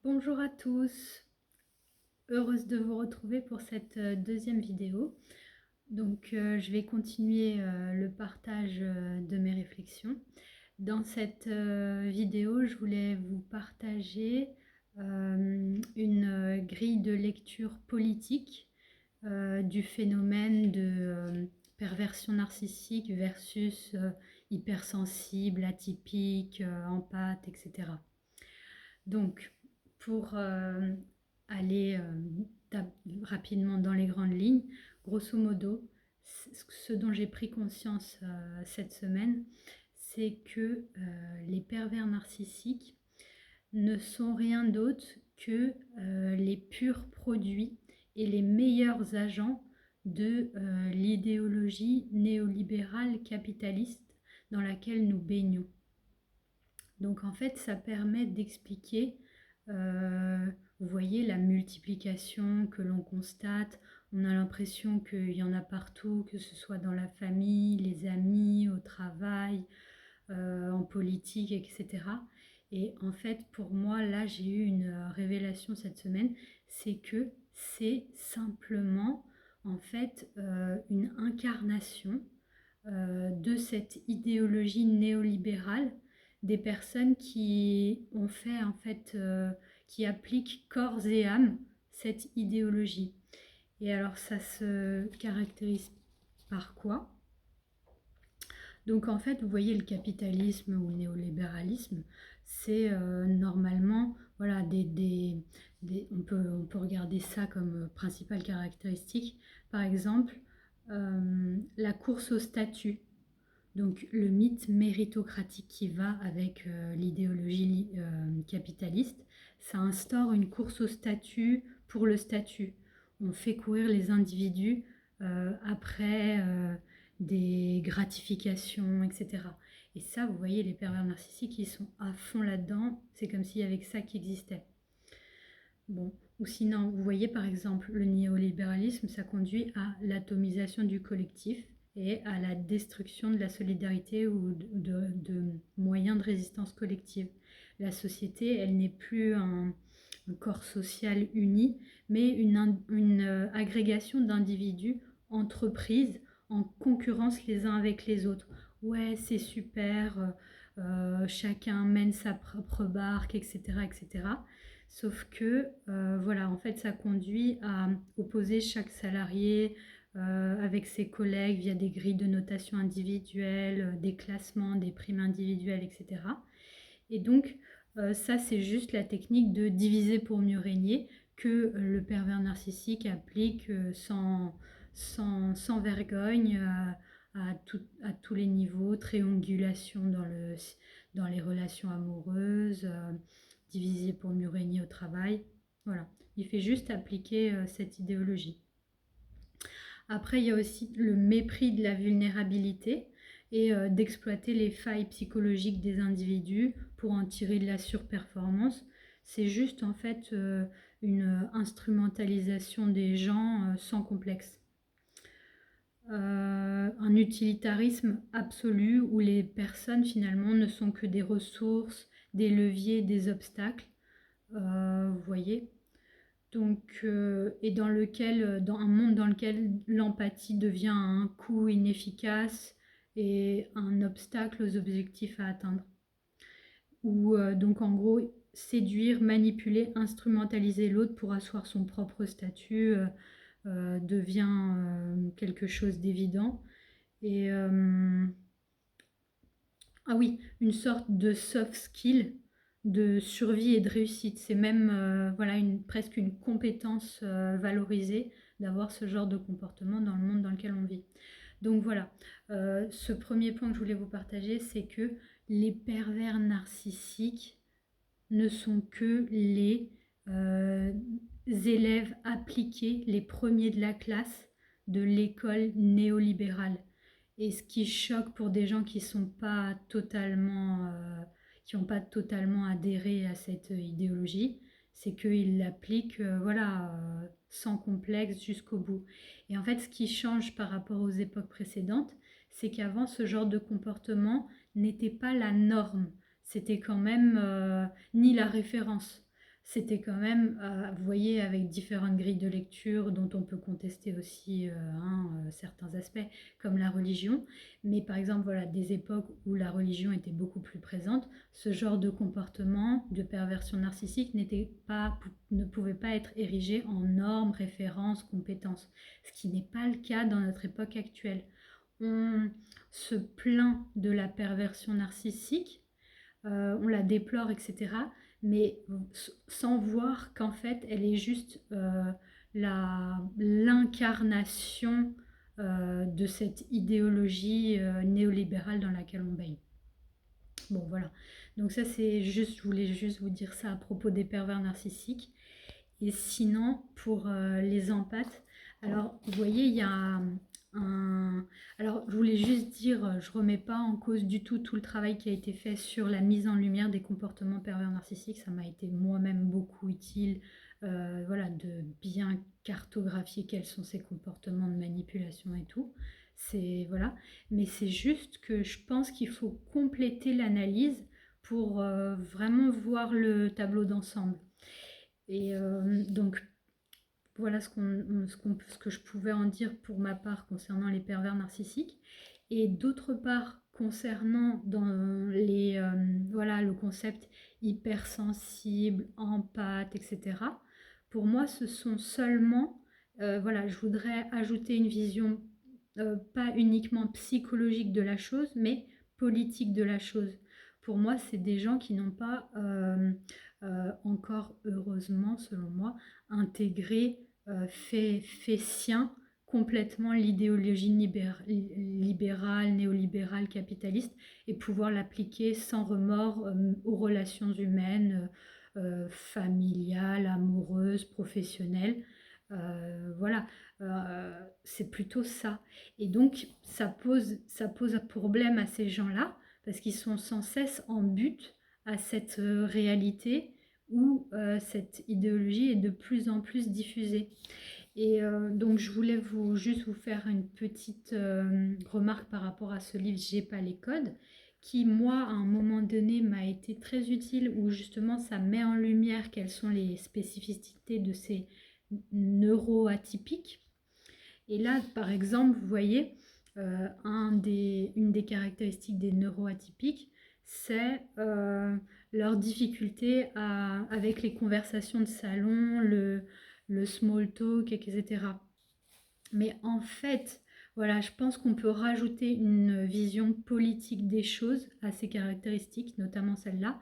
Bonjour à tous, heureuse de vous retrouver pour cette deuxième vidéo. Je vais continuer le partage de mes réflexions. Dans cette vidéo, je voulais vous partager une grille de lecture politique du phénomène de perversion narcissique versus hypersensible, atypique, empathe, etc. Donc, pour aller rapidement dans les grandes lignes, grosso modo, ce dont j'ai pris conscience cette semaine, c'est que les pervers narcissiques ne sont rien d'autre que les purs produits et les meilleurs agents de l'idéologie néolibérale capitaliste dans laquelle nous baignons. Donc en fait, ça permet d'expliquer, vous voyez, la multiplication que l'on constate. On a l'impression qu'il y en a partout, que ce soit dans la famille, les amis, au travail, en politique, etc. Et en fait, pour moi, là, j'ai eu une révélation cette semaine, c'est que c'est simplement, en fait, une incarnation de cette idéologie néolibérale des personnes qui ont fait en fait, qui appliquent corps et âme cette idéologie. Et alors ça se caractérise par quoi? Donc en fait, vous voyez, le capitalisme ou le néolibéralisme, c'est normalement, voilà, on peut regarder ça comme principale caractéristique. Par exemple, la course au statut. Donc le mythe méritocratique qui va avec l'idéologie capitaliste, ça instaure une course au statut pour le statut. On fait courir les individus après des gratifications, etc. Et ça, vous voyez, les pervers narcissiques, ils sont à fond là-dedans. C'est comme s'il y avait que ça qui existait. Bon, ou sinon, vous voyez par exemple, le néolibéralisme, ça conduit à l'atomisation du collectif et à la destruction de la solidarité ou de moyens de résistance collective. La société, elle n'est plus un corps social uni, mais une agrégation d'individus, entreprises, en concurrence les uns avec les autres. Ouais, c'est super, chacun mène sa propre barque, etc., etc. Sauf que, voilà, en fait, ça conduit à opposer chaque salarié avec ses collègues via des grilles de notation individuelles, des classements, des primes individuelles, etc. Et donc, ça, c'est juste la technique de diviser pour mieux régner que le pervers narcissique applique sans vergogne à tous les niveaux, triangulation dans les relations amoureuses, diviser pour mieux régner au travail. Voilà, il fait juste appliquer cette idéologie. Après, il y a aussi le mépris de la vulnérabilité et d'exploiter les failles psychologiques des individus pour en tirer de la surperformance. C'est juste en fait une instrumentalisation des gens sans complexe. Un utilitarisme absolu où les personnes finalement ne sont que des ressources, des leviers, des obstacles. Vous voyez, donc, et dans un monde dans lequel l'empathie devient un coût inefficace et un obstacle aux objectifs à atteindre. Ou donc en gros, séduire, manipuler, instrumentaliser l'autre pour asseoir son propre statut devient quelque chose d'évident. Et ah oui, une sorte de soft skill de survie et de réussite. C'est même voilà, presque une compétence valorisée d'avoir ce genre de comportement dans le monde dans lequel on vit. Donc voilà, ce premier point que je voulais vous partager, c'est que les pervers narcissiques ne sont que les élèves appliqués, les premiers de la classe de l'école néolibérale. Et ce qui choque pour des gens qui n'ont pas totalement adhéré à cette idéologie, c'est qu'ils l'appliquent voilà, sans complexe jusqu'au bout. Et en fait, ce qui change par rapport aux époques précédentes, c'est qu'avant, ce genre de comportement n'était pas la norme. C'était quand même ni la référence. c'était quand même, vous voyez, avec différentes grilles de lecture dont on peut contester aussi certains aspects, comme la religion. Mais par exemple, voilà, des époques où la religion était beaucoup plus présente, ce genre de comportement, de perversion narcissique ne pouvait pas être érigé en normes, références, compétences, ce qui n'est pas le cas dans notre époque actuelle. On se plaint de la perversion narcissique, on la déplore, etc. Mais sans voir qu'en fait, elle est juste l'incarnation de cette idéologie néolibérale dans laquelle on baigne. Bon, voilà. Donc ça, je voulais juste vous dire ça à propos des pervers narcissiques. Et sinon, pour les empathes, alors, vous voyez, il y a un... Alors, je voulais juste dire, je remets pas en cause du tout le travail qui a été fait sur la mise en lumière des comportements pervers narcissiques. Ça m'a été moi-même beaucoup utile, voilà, de bien cartographier quels sont ces comportements de manipulation et tout. C'est, voilà. Mais c'est juste que je pense qu'il faut compléter l'analyse pour vraiment voir le tableau d'ensemble. Et donc, voilà ce que je pouvais en dire pour ma part concernant les pervers narcissiques. Et d'autre part, concernant voilà, le concept hypersensible, empathe, etc., pour moi, ce sont seulement, voilà, je voudrais ajouter une vision pas uniquement psychologique de la chose, mais politique de la chose. Pour moi, c'est des gens qui n'ont pas encore, heureusement, selon moi, intégré, fait sien complètement l'idéologie libérale, néolibérale, capitaliste, et pouvoir l'appliquer sans remords aux relations humaines, familiales, amoureuses, professionnelles. Voilà, c'est plutôt ça. Et donc, ça pose un problème à ces gens-là, parce qu'ils sont sans cesse en but à cette réalité où cette idéologie est de plus en plus diffusée. Et donc, je voulais juste vous faire une petite remarque par rapport à ce livre J'ai pas les codes, qui, moi, à un moment donné, m'a été très utile, où justement, ça met en lumière quelles sont les spécificités de ces neuroatypiques. Et là, par exemple, vous voyez, une des caractéristiques des neuroatypiques, c'est leur difficulté avec les conversations de salon, le small talk, etc. Mais en fait, voilà, je pense qu'on peut rajouter une vision politique des choses à ces caractéristiques, notamment celle-là.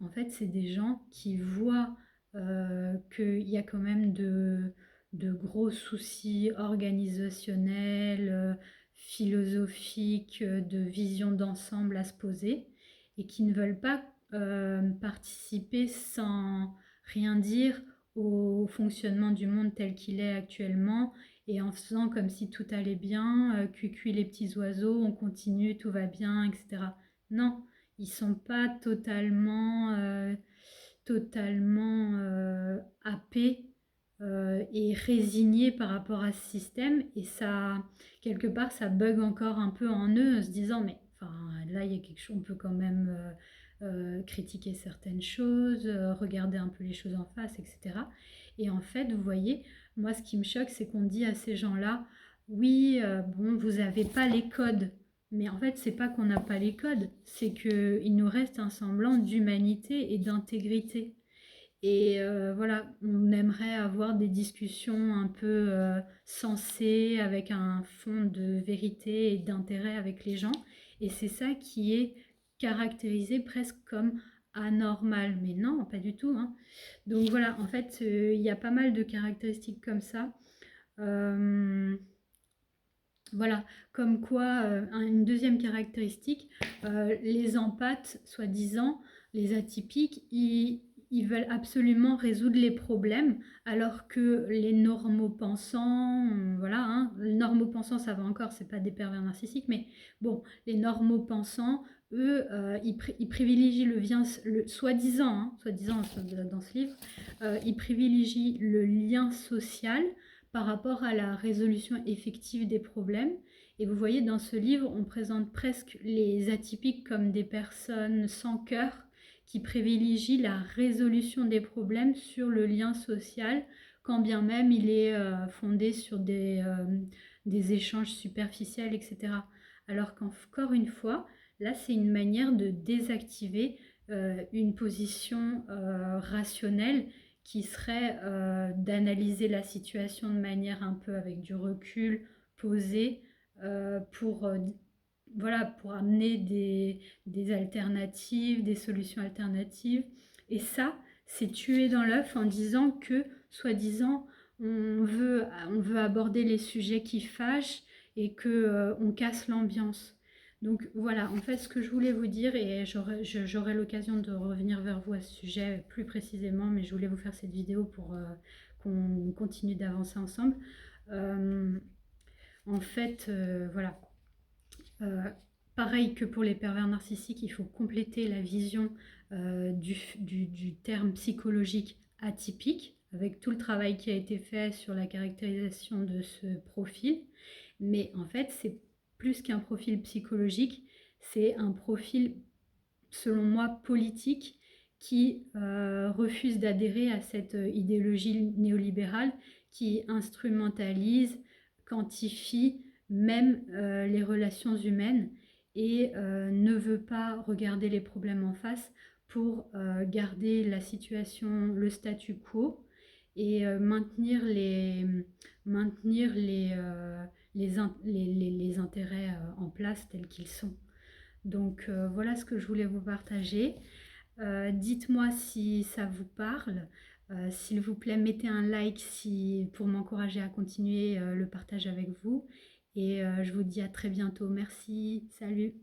En fait, c'est des gens qui voient qu'il y a quand même de gros soucis organisationnels, philosophiques, de vision d'ensemble à se poser, et qui ne veulent pas participer sans rien dire au fonctionnement du monde tel qu'il est actuellement, et en faisant comme si tout allait bien, cuicui les petits oiseaux, on continue, tout va bien, etc. Non, ils sont pas totalement happés et résignés par rapport à ce système, et ça, quelque part, ça bug encore un peu en eux, en se disant, mais enfin, là, il y a quelque chose, on peut quand même critiquer certaines choses, regarder un peu les choses en face, etc. Et en fait, vous voyez, moi, ce qui me choque, c'est qu'on dit à ces gens-là, oui, bon, vous n'avez pas les codes. Mais en fait, c'est pas qu'on n'a pas les codes, c'est qu'il nous reste un semblant d'humanité et d'intégrité. Et voilà, on aimerait avoir des discussions un peu sensées, avec un fond de vérité et d'intérêt avec les gens. Et c'est ça qui est caractérisé presque comme anormal. Mais non, pas du tout, hein. Donc voilà, en fait, il y a pas mal de caractéristiques comme ça. Voilà, comme quoi, une deuxième caractéristique, les empathes, soi-disant, les atypiques, ils veulent absolument résoudre les problèmes, alors que les normopensants, voilà, hein, les normopensants, ça va encore, c'est pas des pervers narcissiques, mais bon, les normopensants, eux, ils privilégient soi-disant, soi-disant dans ce livre, ils privilégient le lien social par rapport à la résolution effective des problèmes. Et vous voyez, dans ce livre, on présente presque les atypiques comme des personnes sans cœur, qui privilégie la résolution des problèmes sur le lien social, quand bien même il est fondé sur des échanges superficiels, etc. Alors qu'encore une fois, là, c'est une manière de désactiver une position rationnelle qui serait d'analyser la situation de manière un peu avec du recul, posé, pour voilà, pour amener des alternatives, des solutions alternatives. Et ça, c'est tuer dans l'œuf en disant que, soi-disant, on veut aborder les sujets qui fâchent et que on casse l'ambiance. Donc voilà, en fait, ce que je voulais vous dire, et j'aurai l'occasion de revenir vers vous à ce sujet plus précisément, mais je voulais vous faire cette vidéo pour qu'on continue d'avancer ensemble. Euh, En fait, voilà. Euh, Pareil que pour les pervers narcissiques, il faut compléter la vision du terme psychologique atypique, avec tout le travail qui a été fait sur la caractérisation de ce profil. Mais en fait, c'est plus qu'un profil psychologique, c'est un profil, selon moi, politique qui refuse d'adhérer à cette idéologie néolibérale qui instrumentalise, quantifie même les relations humaines et ne veut pas regarder les problèmes en face pour garder la situation, le statu quo et maintenir les intérêts en place tels qu'ils sont. Donc voilà ce que je voulais vous partager. Dites-moi si ça vous parle. S'il vous plaît, mettez un like pour m'encourager à continuer le partage avec vous. Et je vous dis à très bientôt. Merci. Salut.